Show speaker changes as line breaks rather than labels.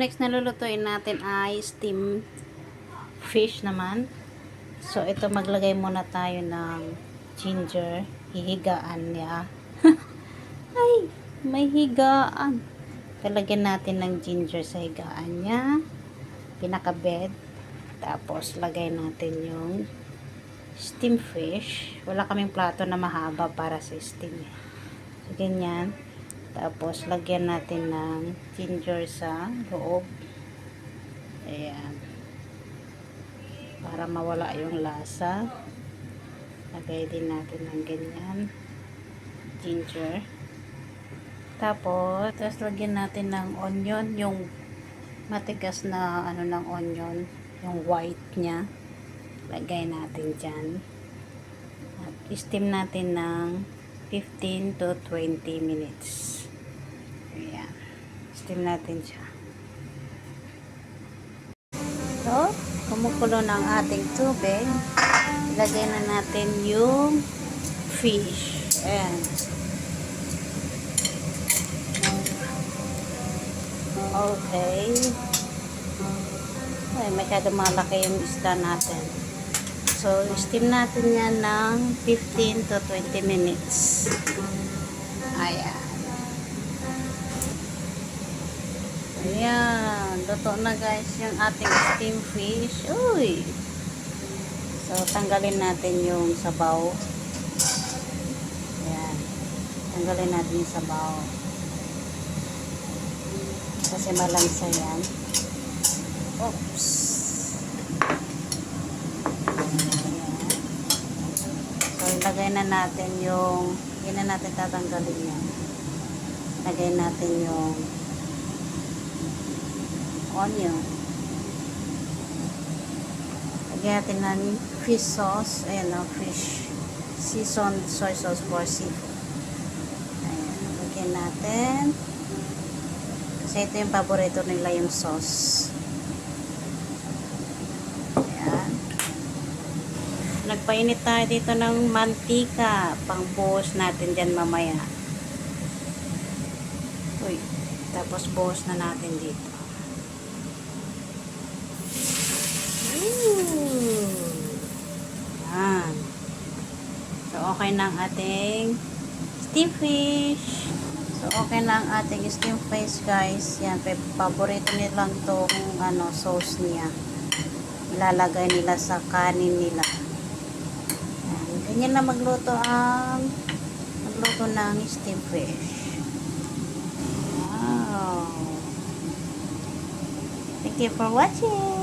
next na lulutuin natin ay steamed fish naman. So, ito maglagay muna tayo ng ginger. Hihigaan niya. Ay, may higaan. Talagyan natin ng ginger sa higaan niya. Pinakabed. Tapos, lagay natin yung steamed fish. Wala kaming plato na mahaba para sa steam. So, ganyan. Tapos, lagyan natin ng ginger sa loob. Ayan. Para mawala yung lasa. Lagay din natin ng ganyan. Ginger. Tapos, lagyan natin ng onion. Yung matigas na ano ng onion. Yung white niya. Lagay natin dyan. At steam natin ng 15 to 20 minutes. Ayan. Steam natin siya. So, kumukulo ng ating tubig. Ilagay na natin yung fish. Ayan. Okay. Ay, masyado malaki yung isda natin. So, steam natin yan ng 15 to 20 minutes. Ayan. Ayan. Luto na guys yung ating steam fish. Uy! So, tanggalin natin yung sabaw. Ayan. Tanggalin natin yung sabaw. Kasi malansa yan. Oops! So, ilagay na natin yung hindi na natin tatanggalin yan. Lagay natin yung onion. Lagyan natin ng fish sauce. Ayan o, fish seasoned soy sauce for seafood. Ayan, lagyan natin. Kasi ito yung paborito nila yung sauce. Ayan. Nagpainit tayo dito ng mantika. Pang-buhos natin dyan mamaya. Uy, tapos buhos na natin dito. Ayan. So, okay na ang ating steam fish. So, okay na ang ating steam fish, guys. Yan, paborito nilang tong ano, sauce niya. Ilalagay nila sa kanin nila. Yan. Ganyan na magluto ng steam fish. Wow. Thank you for watching.